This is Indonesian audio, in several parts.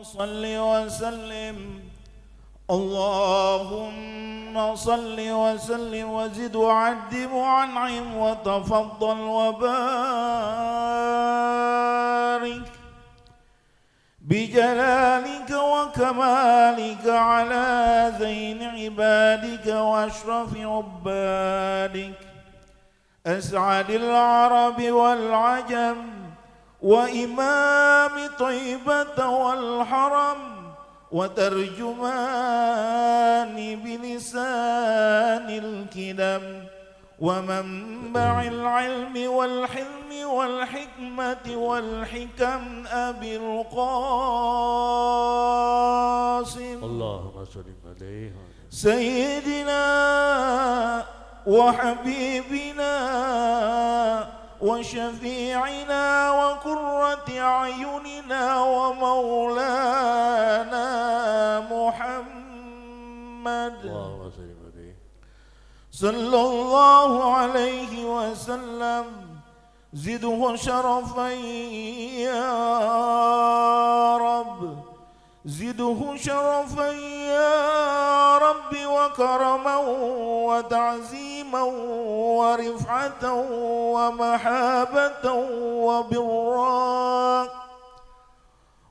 صل وسلم اللهم صل وسلم وزد وعدم وانعم وتفضل وبارك بجلالك وكمالك على زين عبادك واشرف عبادك أسعد العرب والعجم وإمام طيبة والحرم وترجمان بلسان الكلم ومنبع العلم والحلم والحكمة والحكم أبي القاسم اللهم صل عليه سيدنا وحبيبنا وشفيعنا وقرة أعيننا ومولانا محمد صلى الله عليه وسلم زده شرفا يا رب زده شرفا يا رب وكرما وتعزيما ورفعة ومحابة وبرا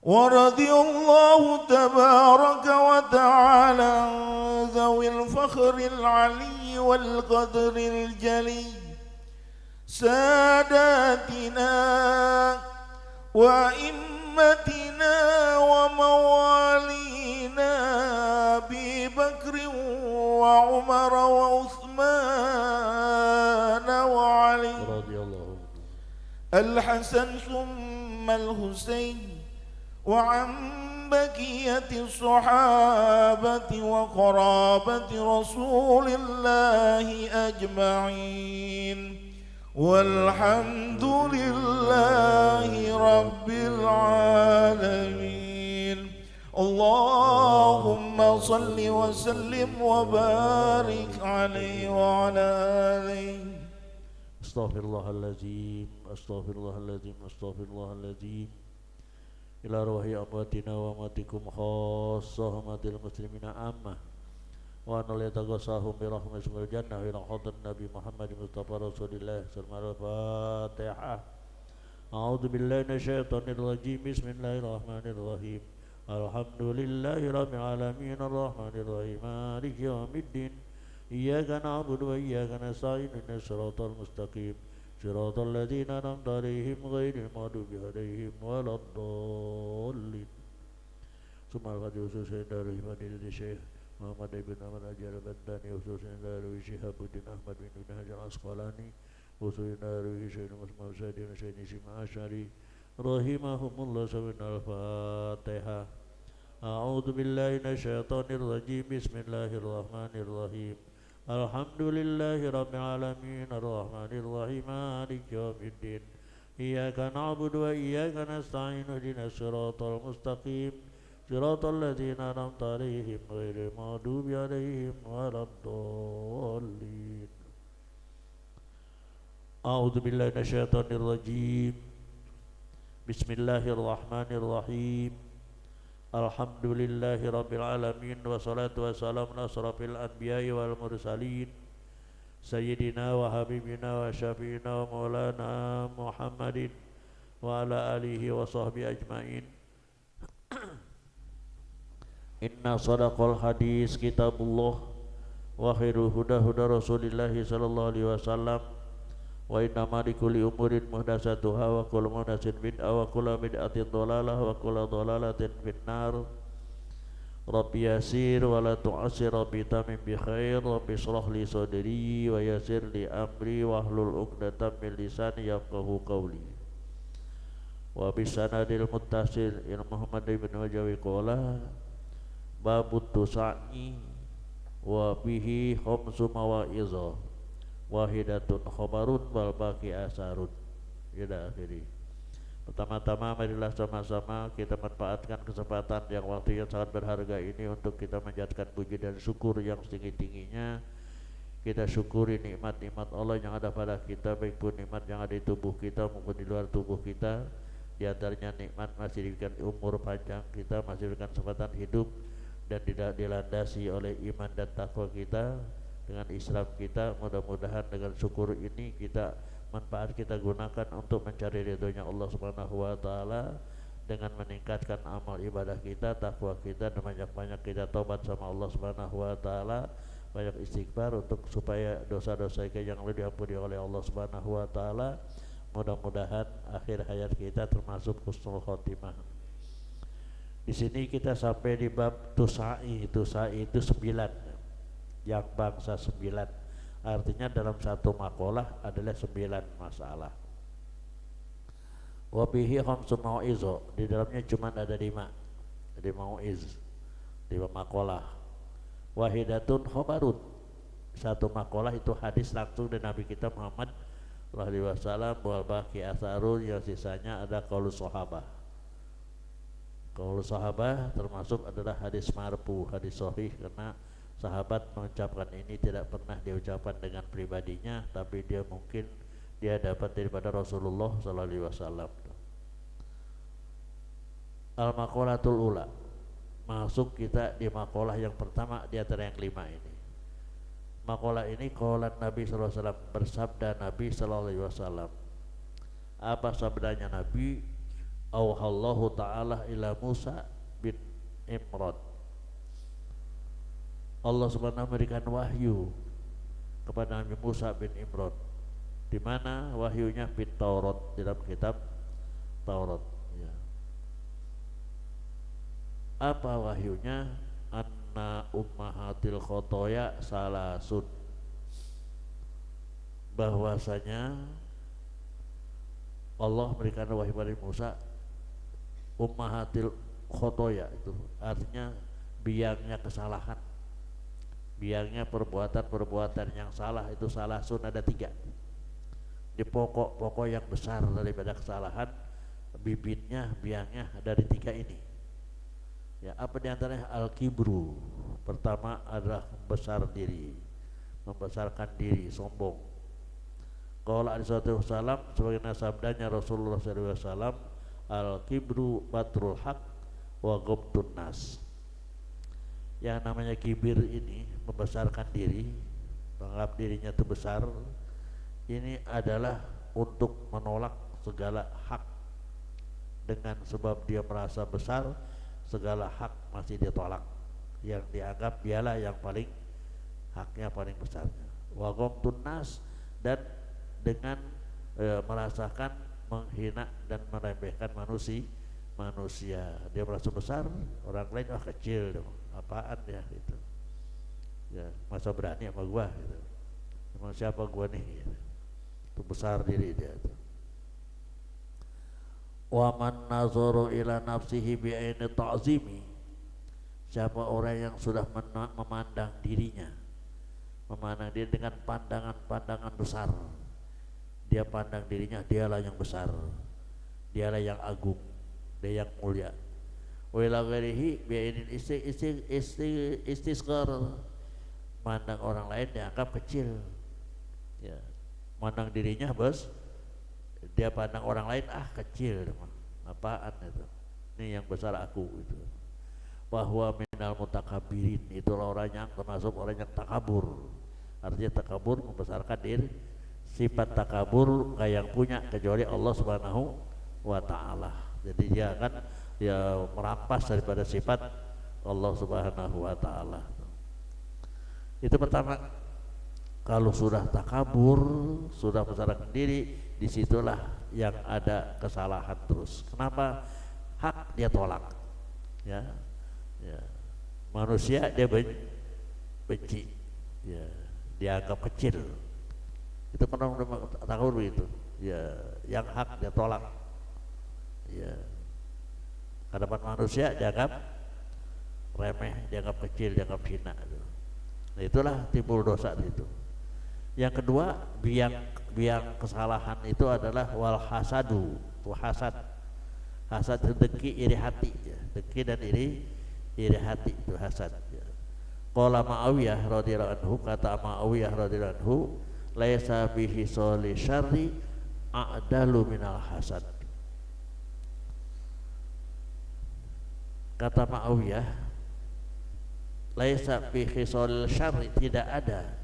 ورضي الله تبارك وتعالى عن ذوي الفخر العلي والقدر الجلي ساداتنا وأئمتنا وموالينا أبي بكر وعمر وعثمان وعلي رضي الله الحسن ثم الحسين وعن بقية الصحابة وقرابة رسول الله أجمعين والحمد لله رب العالمين اللهم صل وسلم وبارك عليه وعلى آله أستغفر الله العظيم أستغفر الله العظيم أستغفر الله العظيم إلى روح أمواتنا وأمواتكم خاصة أموات المسلمين عامة وأن لا يتغصاهم برحمة الجنة إلى حضر النبي محمد مصطفى رسول الله صلى الله عليه وسلم الفاتحة أعوذ بالله من الشيطان الرجيم بسم الله الرحمن الرحيم الحمد لله رب العالمين الرحمن الرحيم مالك يوم الدين إياك نعبد وإياك نستعين اهدنا الصراط المستقيم صراط الذين أنعمت عليهم غير المغضوب عليهم ولا الضالين ثم الغد خصوصا دار فضيلة الشيخ محمد بن أحمد أجر البداني خصوصا دار شهاب الدين أحمد بن حجر العسقلاني خصوصا دار سيد مسلم سيد سيد سيما عشري رحمهم الله سبحانه الفاتحة أعوذ بالله من الشيطان الرجيم بسم الله الرحمن الرحيم الحمد لله رب العالمين الرحمن الرحيم مالك يوم الدين إياك نعبد وإياك نستعين اهدنا الصراط المستقيم صراط الذين أنعمت عليهم غير المغضوب عليهم ولا الضالين أعوذ بالله من الشيطان الرجيم بسم الله الرحمن الرحيم الحمد لله رب العالمين والصلاة والسلام على أشرف الأنبياء والمرسلين سيدنا وحبيبنا وشفينا ومولانا محمد وعلى آله وصحبه أجمعين إن صدق الحديث كتاب الله وخير الهدى هدى رسول الله صلى الله عليه وسلم وإنما لكل أمور محدثاتها وكل محدثة بدعة وكل بدعة ضلالة وكل ضلالة في النار ربي يسير ولا تعسر ربي تمم بخير ربي اشرح لي صدري ويسر لي أمري واحلل عقدة من لساني يفقهوا قولي وبسند المتصل إلى محمد بن وجوي قال باب التسعي وبه خمس مواعظ wahidatun khobarun wal baqi asarun ila akhiri. Pertama-tama marilah sama-sama kita manfaatkan kesempatan yang waktu yang sangat berharga ini untuk kita menjadikan puji dan syukur yang setinggi-tingginya. Kita syukuri nikmat-nikmat Allah yang ada pada kita, baik pun nikmat yang ada di tubuh kita maupun di luar tubuh kita. Di antaranya nikmat masih diberikan umur panjang, kita masih diberikan kesempatan hidup dan tidak dilandasi oleh iman dan takwa kita dengan Islam kita. Mudah-mudahan dengan syukur ini manfaat kita gunakan untuk mencari ridhonya Allah Subhanahu wa taala dengan meningkatkan amal ibadah kita, takwa kita, dan banyak-banyak kita taubat sama Allah Subhanahu wa taala, banyak istighfar untuk supaya dosa-dosa kita yang lebih diampuni oleh Allah Subhanahu wa taala. Mudah-mudahan akhir hayat kita termasuk husnul khotimah. Di sini kita sampai di bab tusa'i. Tusa'i itu 9, yang bangsa 9. Artinya dalam satu makalah adalah 9 masalah. Wa bihi khamsu mau'izo, di dalamnya cuma ada 5. Jadi mau'iz 5 makalah. Wahidatun khobarun, satu makalah itu hadis langsung dari Nabi kita Muhammad sallallahu alaihi wasallam. Wal baqi atharun, yang sisanya ada qaulus sahabah. Qaulus sahabah termasuk adalah hadis marfu, hadis sahih, karena sahabat mengucapkan ini tidak pernah diucapkan dengan pribadinya, tapi dia mungkin dia dapat daripada Rasulullah sallallahu alaihi wasallam. Al-maqalatul ula, masuk kita di makalah yang pertama di antara yang 5 ini. Makalah ini qaulan Nabi sallallahu alaihi wasallam, bersabda Nabi sallallahu alaihi wasallam. Apa sabdanya Nabi? Auhallahu ta'ala ila Musa bin Imran, Allah subhanahu memberikan wahyu kepada Nabi Musa bin Imran. Di mana wahyunya? Fit Taurat, dalam kitab Taurat ya. Apa wahyunya? Anna ummahatil khotoya salasun, bahwasanya Allah memberikan wahyu kepada Musa. Ummahatil khotoya itu artinya biangnya kesalahan, biangnya perbuatan-perbuatan yang salah. Itu salasun ada 3. Di pokok-pokok yang besar daripada kesalahan, bibitnya, biangnya dari 3 ini ya. Apa diantaranya? Al-kibru, pertama adalah membesarkan diri, sombong. Qala alaihi wasallam, sebagaimana sabdanya Rasulullah sallallahu alaihi wasallam, al-kibru batrul haq wa ghamtun nas. Yang namanya kibir ini, membesarkan diri, menganggap dirinya itu besar, ini adalah untuk menolak segala hak. Dengan sebab dia merasa besar, segala hak masih ditolak, yang dianggap dialah yang paling haknya paling besarnya. Wa ghamtun nas, dan dengan merasakan menghina dan meremehkan manusia. Dia merasa besar, orang lain kecil dong, apaan ya gitu ya, masa berani sama gua gitu, emang siapa gua nih gitu. Itu besar diri dia itu. Wa man nazaru ila nafsihi bi aini ta'zimi, siapa orang yang sudah memandang dirinya, memandang diri dengan pandangan besar. Dia pandang dirinya dialah yang besar, dialah yang agung, dia yang mulia. Wa ila ghairihi bi aini istisghar, mandang orang lain dianggap kecil ya. Mandang dirinya bos, dia pandang orang lain kecil, apaan itu, ini yang besar aku itu. Bahwa minal mutakabirin, itulah orang yang termasuk orang yang takabur. Artinya takabur membesarkan diri. Sifat takabur gak yang punya kecuali Allah subhanahu wa ta'ala. Jadi dia akan merampas daripada sifat Allah subhanahu wa ta'ala. Itu pertama. Kalau sudah takabur, sudah membesarkan diri, disitulah yang ada kesalahan terus. Kenapa? Hak dia tolak ya. Manusia dia benci ya, dianggap kecil. Itu pernah takabur itu ya, yang hak dia tolak ya. Hadapan manusia dianggap remeh, dianggap kecil, dianggap hina. Nah itulah timbul dosa itu. Yang kedua, biang kesalahan itu adalah wal hasadu, hasad itu dengki, iri hati ya. Dengki dan iri hati itu hasad ya. Qala Muawiyah radhiyallahu anhu, kata Muawiyah radhiyallahu anhu, laisa bihi soli syarri a'dalu minal hasad. Kata Muawiyah, laisa fi khisal syarri, tidak ada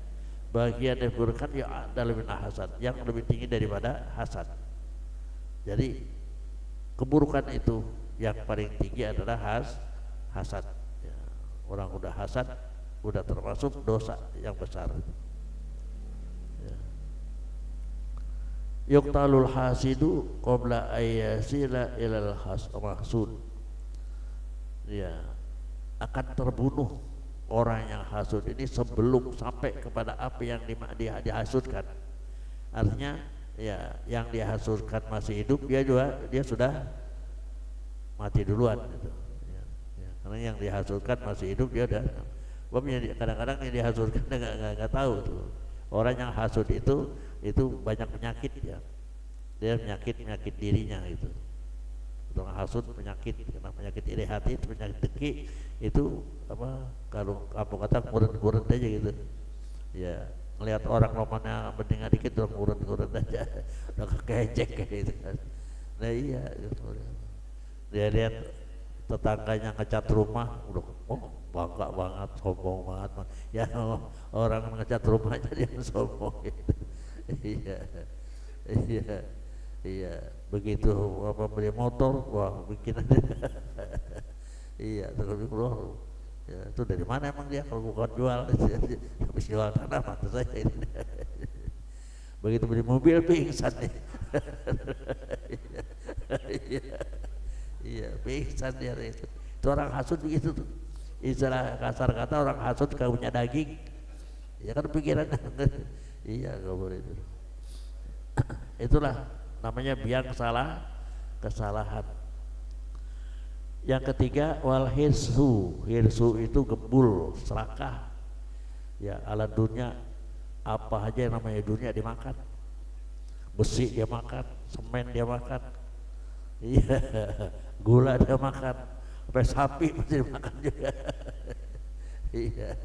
bagian yang diburukan yang ada lebih hasad, yang lebih tinggi daripada hasad. Jadi keburukan itu yang paling tinggi adalah hasad. Ya, orang udah hasad, udah termasuk dosa yang besar. Ya. Yuqtalul hasidu qabla ayyasila ilal mahsud. Ya, akan terbunuh orang yang hasud ini sebelum sampai kepada apa yang dihasudkan. Artinya ya, yang dihasudkan masih hidup, dia sudah mati duluan gitu. Ya, ya. Karena yang dihasudkan masih hidup, dia udah. Kadang-kadang yang dihasudkan nggak tahu tuh. Orang yang hasud itu banyak penyakit ya. Dia penyakit dirinya itu. Orang hasud penyakit, karena penyakit iri hati itu, penyakit dengki itu apa, kalau kamu kata ngurut-ngurut aja gitu. Ya, ngelihat orang romannya bening dikit udah ngurut-ngurut aja, udah kekejek kayak gitu kan. Nah iya gitu. Dia lihat tetangganya ngecat rumah, udah bangga banget, sombong banget. Ya orang ngecat rumahnya dia sombong gitu. Iya, begitu apa beli motor, wah bikin aja. Iya, terus bro, ya, itu dari mana emang dia kalau bukan jual? Habis jual tanah mata saya ini. Begitu beli mobil pingsan nih. Iya, pingsan dia itu. Itu orang hasud begitu tuh. Istilah kasar kata orang hasud kagak punya daging. Ya kan pikiran. Iya, enggak boleh itu. Itulah namanya biang kesalahan. Yang ketiga wal hirsu itu gembul, serakah. Ya, ala dunia, apa aja yang namanya dunia dimakan. Besi dia makan, semen dia makan. Iya, gula dia makan, sampai sapi mesti dimakan juga. Iya,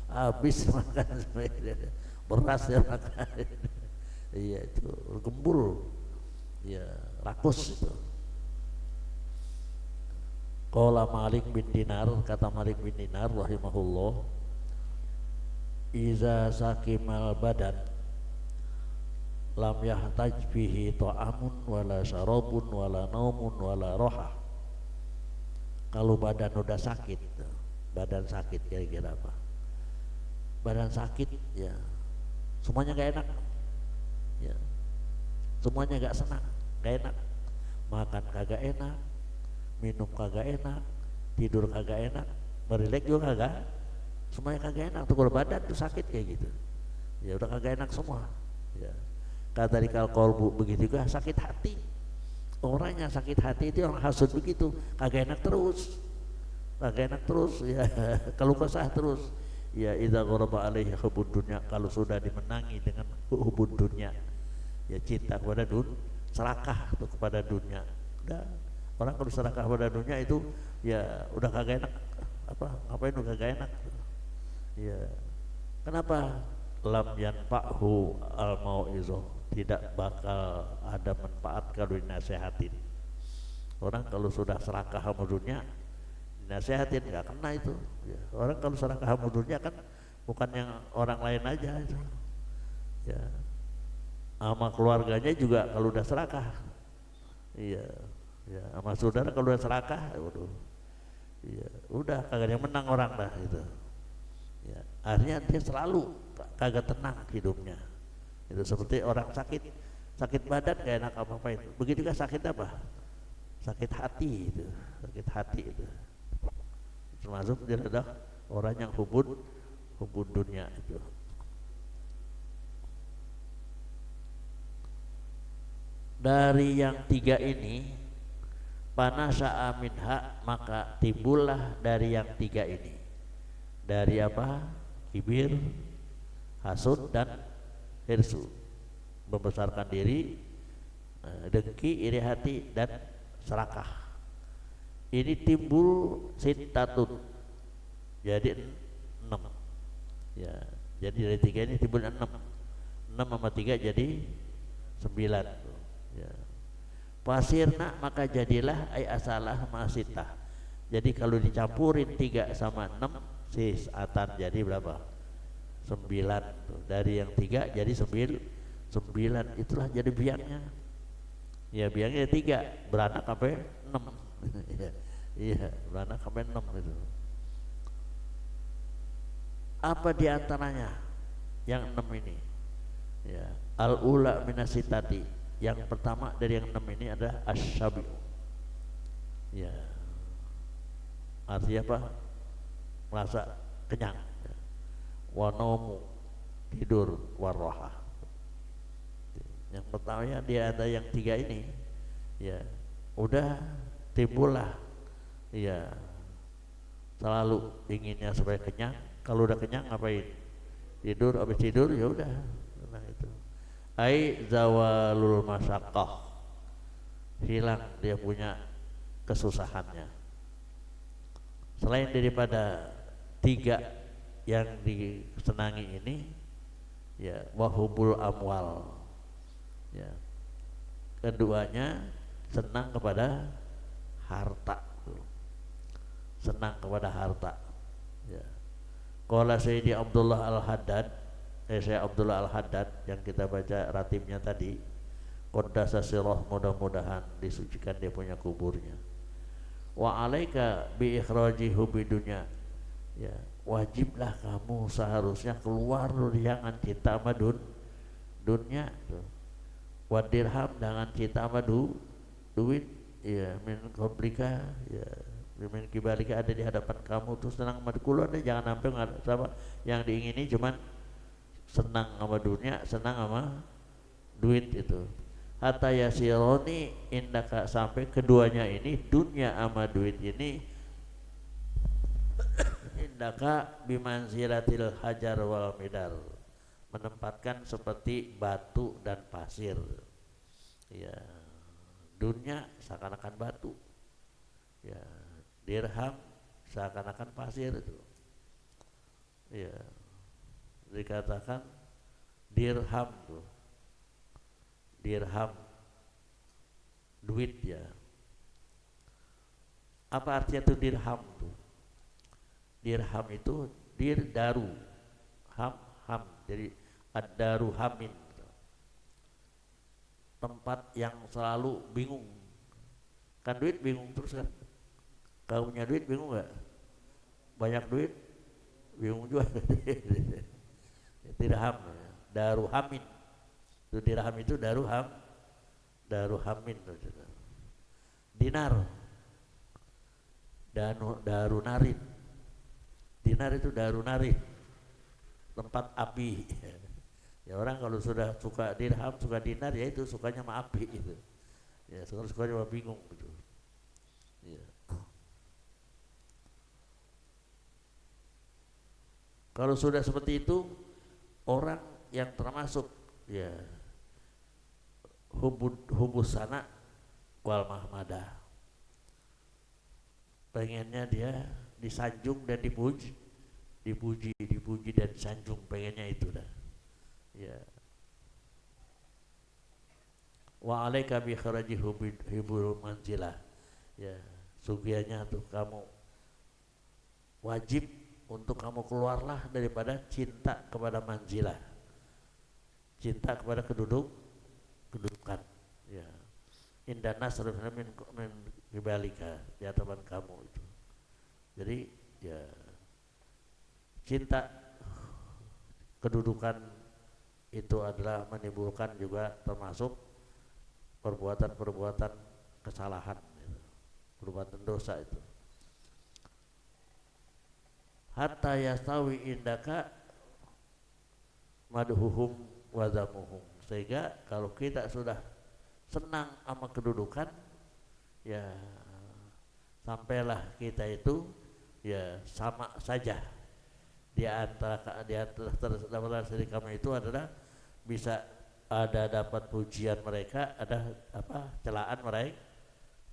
habis makan semuanya. Beras dia makan. Iya, itu gembul. Ya, rakus itu. Qala Malik bin Dinar, kata Malik bin Dinar rahimahullah, iza sakimal badan lam yahtaj fihi ta'amun wala syarabun wala naumun wala roha. Kalau badan udah sakit, badan sakit kira-kira apa? Badan sakit ya, semuanya gak enak ya, semuanya gak senang, gak enak. Makan kagak enak, minum kagak enak, tidur kagak enak, merilek juga kagak, semuanya kagak enak tuh. Kalau badan tuh sakit kayak gitu ya udah kagak enak semua ya. Kata di kalkolbu begitu juga sakit hati. Orang yang sakit hati itu orang hasud begitu, kagak enak terus ya. Kalau kesah terus ya, idza ghoraba alaihi hubud dunya, kalau sudah dimenangi dengan hubud dunya ya, cinta kepada serakah tuh kepada dunia. Udah, orang kalau serakah pada dunia itu ya udah kagak enak. Apa ngapain udah kagak enak ya. Kenapa? Lam yanfa'hu al mau'izoh, tidak bakal ada manfaat kalau dinasehatin. Orang kalau sudah serakah sama dunia dinasehatin nggak kena itu ya. Orang kalau serakah sama dunia kan bukan yang orang lain aja itu ya, sama keluarganya juga kalau udah serakah. Iya ya, sama saudara kalau udah serakah, waduh, iya udah kagak yang menang orang dah itu ya. Akhirnya dia selalu kagak tenang hidupnya. Itu seperti orang sakit badan gak enak apa-apain. Begitu juga sakit apa? Sakit hati itu, sakit hati itu. Termasuk dia adalah orang yang hubud dunia itu. Dari yang tiga ini, panasya'a minha, maka timbullah dari yang tiga ini. Dari apa? Kibir, hasud, dan hirsu. Membesarkan diri, dengki, iri hati, dan serakah. Ini timbul sintatun, jadi 6 ya. Jadi dari tiga ini timbul 6 sama 3 jadi 9 ya. Pasirna, maka jadilah ay asalah masitah, Jadi kalau dicampurin 3 sama 6 sisatan jadi berapa? 9 tuh. Dari yang 3 jadi 9, itulah jadi biangnya. Ya biangnya 3, beranak sampai 6. Iya, beranak sampai 6 itu. Apa diantaranya yang 6 ini? Ya, al-ula minasitati. Yang pertama dari yang 6 ini adalah asyabi. Ya, artinya apa? Merasa kenyang. Wanomu, tidur, warroha. Yang pertamanya dia ada yang 3 ini. Ya, udah timbullah. Ya, selalu inginnya supaya kenyang. Kalau udah kenyang ngapain? Tidur, habis tidur ya udah. Nah itu. Ai zawalul masyaqqah. Hilang dia punya kesusahannya. Selain daripada 3 yang disenangi ini, ya wahubul amwal. Ya. Keduanya senang kepada harta. Senang kepada harta. Ya. Qala Sayyidi Abdullah Al-Haddad, saya Abdullah Al-Haddad yang kita baca ratimnya tadi, qaddasa sirah, mudah-mudahan disucikan dia punya kuburnya. Wa alaika bi ikhraji hubi dunya. Ya, wajiblah kamu seharusnya keluar dari jangan cinta sama dunia tuh. Wa dirham, dengan cinta sama duit, ya min komplika, ya min kibalika, ada di hadapan kamu tuh senang sama kulo deh, jangan sampai nggak sama yang diingini cuman senang sama dunia, senang sama duit itu. Hatta yasironi indaka, sampai keduanya ini dunia sama duit ini indaka bimanzilatil hajar wal midar, menempatkan seperti batu dan pasir. Ya, dunia seakan-akan batu. Ya, dirham seakan-akan pasir itu. Ya, dikatakan dirham tuh, dirham duit ya. Apa artinya tuh dirham tuh? Dirham itu daru, ham, jadi ad-daru hamin, tempat yang selalu bingung. Kan duit bingung terus kan? Kalau punya duit bingung nggak? Banyak duit bingung juga. Dirham, daru hamin. Itu dirham itu daru hamin. Dinar, daru narin. Dinar itu daru narin, tempat api. Ya orang kalau sudah suka dirham, suka dinar, ya itu sukanya sama api itu. Ya sukanya sama bingung gitu. Ya. Kalau sudah seperti itu, orang yang termasuk ya hubus sana wal mahmadah, pengennya dia disanjung dan dipuji dan disanjung, pengennya itu dah. Ya. Wa alaika bi kharaji hibul manzilah. Ya, sugianya tuh kamu wajib untuk kamu keluarlah daripada cinta kepada manzilah, cinta kepada kedudukan. Ya, indah nasrul min kibalika, di hadapan kamu itu. Jadi ya cinta kedudukan itu adalah menimbulkan juga termasuk perbuatan kesalahan, perbuatan dosa itu. Hatta yastawi indaka madhuhum wa zamuhum, sehingga kalau kita sudah senang sama kedudukan, ya sampailah kita itu ya sama saja di antara diri kami itu adalah bisa ada dapat pujian mereka, ada apa celaan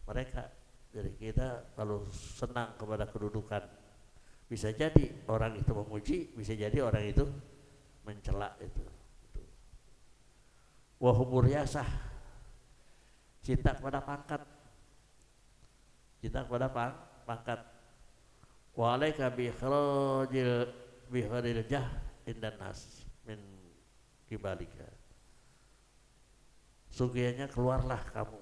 mereka. Jadi kita kalau senang kepada kedudukan, bisa jadi orang itu memuji, bisa jadi orang itu mencela itu. Wa hubur yasah, cinta kepada pangkat, cinta kepada pangkat. Wa alaika bi kharil jah indan nas min kibalika. Sungguhnya keluarlah kamu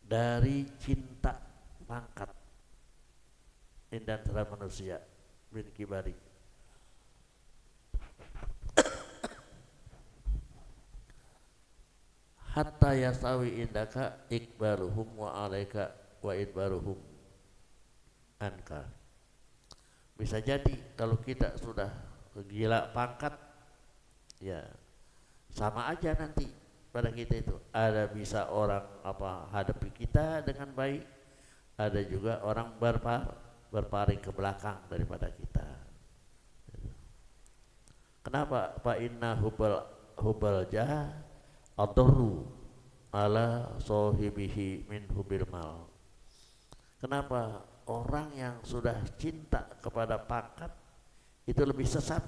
dari cinta pangkat indan terhadap manusia min kibari. Hatta yasawi indaka ikbaluhum wa alaika wa idbaruhum anka. Bisa jadi kalau kita sudah gila pangkat, ya sama aja nanti pada kita itu. Ada bisa orang hadapi kita dengan baik, ada juga orang berpaling ke belakang daripada kita. Kenapa? Fa inna hubal jah adorru ala sohibihi min hubil mal. Kenapa? Orang yang sudah cinta kepada pangkat itu lebih sesat,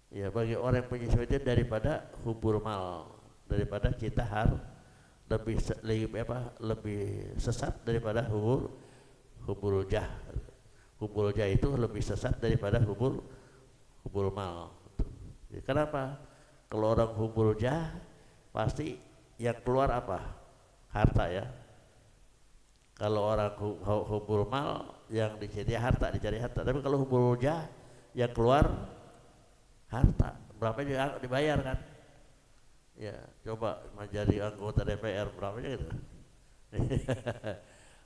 ya, bagi orang yang punya cinta daripada hubul mal, daripada cinta lebih sesat daripada hubul jah. Hubul jah itu lebih sesat daripada hubul mal. Ya, kenapa? Kalau orang hubul jah pasti yang keluar apa? Harta, ya. Kalau orang hubul mal yang dicari harta. Tapi kalau hubul jah yang keluar harta, berapa juga dibayar kan? Ya, coba menjadi anggota DPR berapa gitu.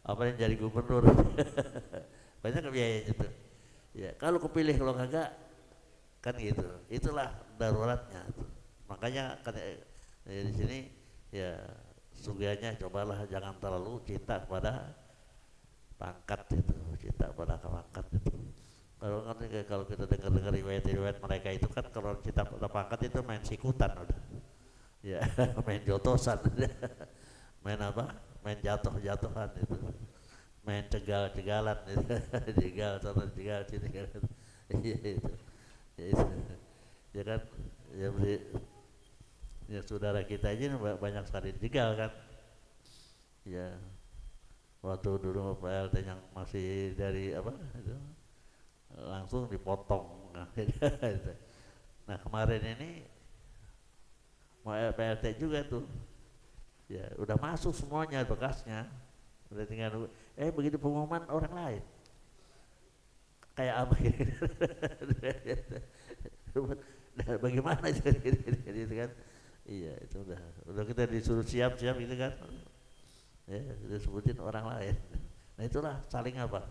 Apa yang jadi gubernur? Banyak biaya itu. Ya, kalau kepilih, kalau kagak kan gitu. Itulah daruratnya. Makanya kan di sini ya sungguhnya cobalah jangan terlalu cinta kepada pangkat itu, cinta pada pangkat itu. Kalau kita dengar riwayat mereka itu kan kalau cinta pada pangkat itu main sikutan udah, ya main jotosan, main apa? Main jatuhan itu, main cegal-cegalan itu, jegal sana jegal sini kan, iya itu, ya kan, ya beli. Ya saudara kita aja banyak sekali jegal kan. Ya waktu dulu PLT yang masih dari apa itu langsung dipotong. Nah kemarin ini mau PLT juga tuh, ya udah masuk semuanya bekasnya, udah tinggal begitu pengumuman orang lain kayak apa gitu. Bagaimana gitu kan. Iya itu udah kita disuruh siap-siap gitu kan, ya udah sebutin orang lain. Nah itulah saling apa,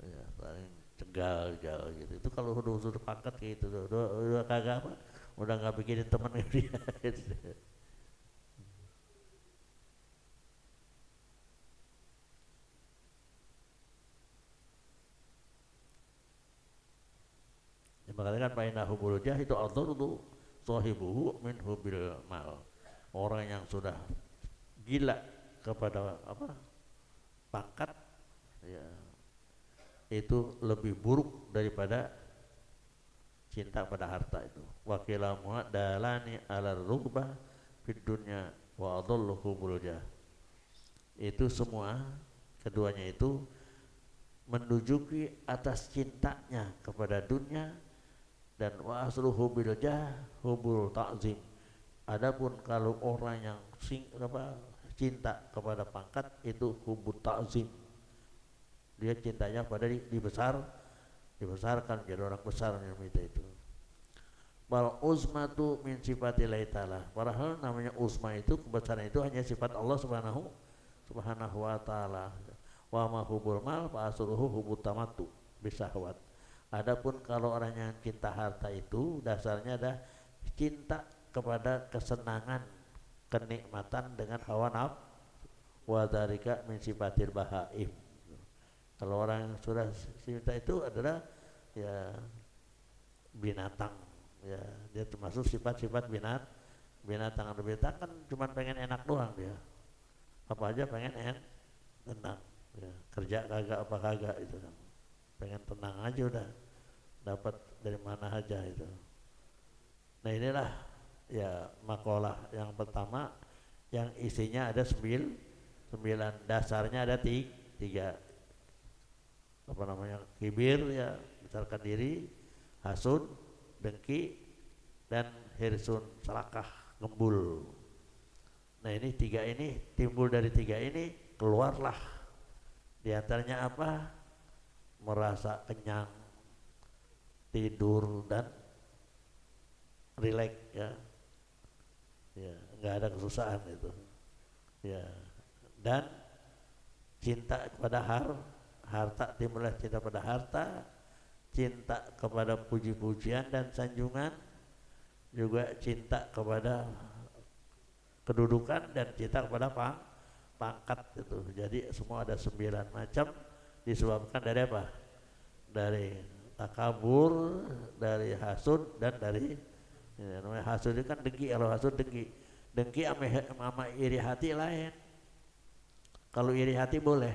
ya saling cegal gitu. Itu kalau udah pangkat kayak gitu udah kagak apa, udah nggak bikinin teman dia. Ya, makanya kan paina hubul jah itu adorru sohibuhu min hubil mal. Orang yang sudah gila kepada pangkat, ya itu lebih buruk daripada cinta pada harta itu. Wa kilamu dalani ala rugbah fid dunya wa adalluhu bulja. Itu semua keduanya itu menunjuki atas cintanya kepada dunia, dan wa asluhu bil jah hubul ta'zim. Adapun kalau orang yang cinta kepada pangkat itu hubul ta'zim, dia cintanya pada dibesarkan jadi orang besar yang minta itu. Bal uzmatu min sifatillahi ta'ala. Padahal namanya uzma itu, kebesaran itu hanya sifat Allah subhanahu wa ta'ala. Wa ma hubul mal fa asluhu hubut tamattu bisahwat. Adapun kalau orang yang cinta harta itu dasarnya ada cinta kepada kesenangan, kenikmatan dengan hawa nafsu. Wa dzalika min sifatil bahaim. Kalau orang yang sudah cinta itu adalah ya binatang, ya dia termasuk sifat-sifat binatang. Binatang kan cuma pengen enak doang dia. Apa aja pengen tenang. Ya, kerja kagak apa kagak itu kan. Pengen tenang aja udah, dapat dari mana aja itu. Nah inilah ya makalah yang pertama yang isinya ada 9 9 dasarnya ada tiga, apa namanya, kibir ya, besarkan diri, hasud, dengki, dan hirsun, serakah, gembul. Nah ini tiga ini, timbul dari tiga ini keluarlah di antaranya apa? Merasa kenyang, tidur dan rileks ya, ya nggak ada kesusahan itu ya. Dan cinta kepada harta, timbullah cinta pada harta, cinta kepada puji-pujian dan sanjungan, juga cinta kepada kedudukan, dan cinta kepada pangkat itu. Jadi semua ada 9 macam, disebabkan dari apa? Dari takabur, dari hasud, dan dari ya, namanya hasud itu kan dengki. Kalau hasud dengki sama iri hati lain. Kalau iri hati boleh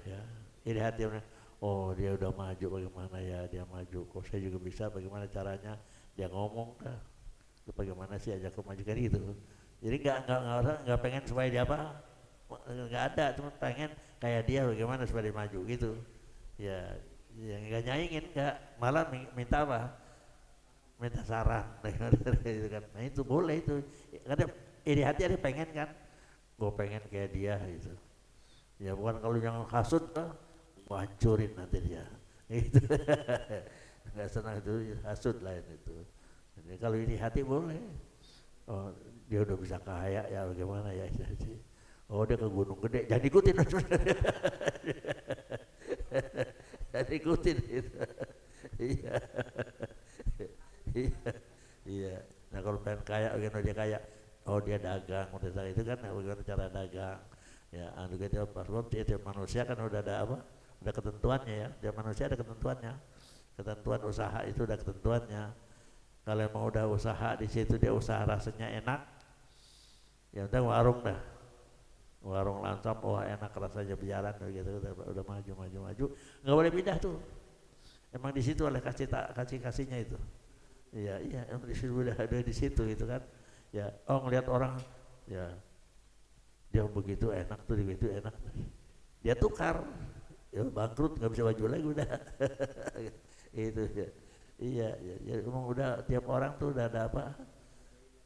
ya, iri hati, oh dia udah maju, bagaimana ya dia maju, kok saya juga bisa, bagaimana caranya dia ngomong dah, bagaimana sih ajak ke maju kan gitu. Jadi nggak pengen supaya dia apa, nggak ada, cuma pengen kayak dia, bagaimana supaya dia maju gitu ya. Yang nggak nyaingin, nggak, malah minta apa, minta saran gitu kan. Nah itu boleh itu, ada iri hati, ada pengen kan, gue pengen kayak dia gitu ya. Bukan kalau yang hasud hancurin nanti dia itu nggak senang, itu hasud lain itu. Jadi kalau iri hati boleh, oh dia udah bisa kaya ya, bagaimana ya, oh dia ke gunung gede, jangan ikutin jangan ikutin itu. Iya iya. Nah kalau pengen kaya, bagaimana dia kaya, oh dia dagang, itu kan bagaimana cara dagang ya. Juga dia paslon, dia manusia kan udah ada apa, udah ketentuannya ya, dia manusia ada ketentuannya, ketentuan usaha itu udah ketentuannya. Kalau mau udah usaha di situ, dia usaha rasanya enak ya, udah warung dah, warung lancap, wah enak rasanya, berjalan gitu, udah maju, nggak boleh pindah tuh. Emang di situ oleh kasihnya itu. Iya, emang di situ udah ada di situ itu kan. Ya, oh ngelihat orang ya dia begitu enak tuh, begitu enak, dia tukar, ya bangkrut, nggak bisa maju lagi udah. Itu ya. Iya, ya, emang udah tiap orang tuh udah ada apa?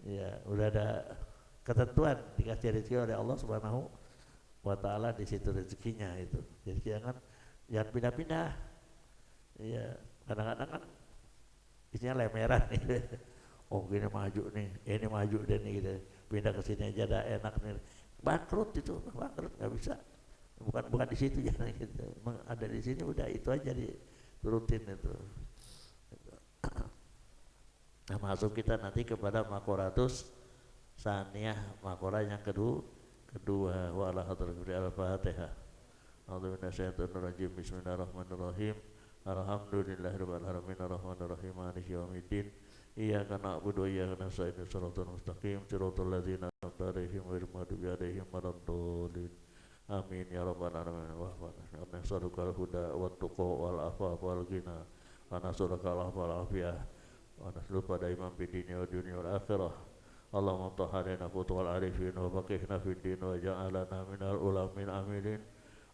Ya, udah ada ketentuan, dikasih rezeki oleh Allah Subhanahu wa Ta'ala di situ rezekinya itu. Jadi jangan pindah-pindah. Iya, kadang-kadang kan isinya lemeran gitu. Oh gini maju nih, ini maju deh nih gitu. Pindah ke sini aja dah enak nih. Bangkrut itu, bangkrut nggak bisa. Bukan di situ ya gitu. Emang ada di sini udah itu aja diturutin itu. Nah masuk kita nanti kepada makoratus saniyah, makora yang kedua wa ala hadratil al-fatihah. A'udzu billahi minasyaitonir rajim. Bismillahirrahmanirrahim. Alhamdulillahirabbil alamin arrahmanirrahim maliki yaumiddin. Iyyaka na'budu wa iyyaka nasta'in shiratal mustaqim shiratal ladzina an'amta 'alaihim ghairil maghdubi 'alaihim waladdallin. Amin ya rabbal alamin. Wa nas'alukal huda wat tuqa wal afafa wal ghina. Wa nas'alukal afwa wal afiyah. Wa nas'aluka daiman fid dunya wa dunya wal akhirah. Allahumma tahharina futuhal arifin wa faqihna fid din wa ja'alana minal ulamin amilin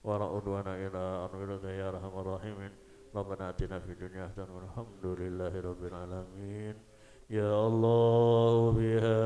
wa ra'udwana ila anwilaka ya arhamar rahimin. Rabbana atina fid dunya hasanah walhamdulillahi rabbil alamin. Ya Allah biha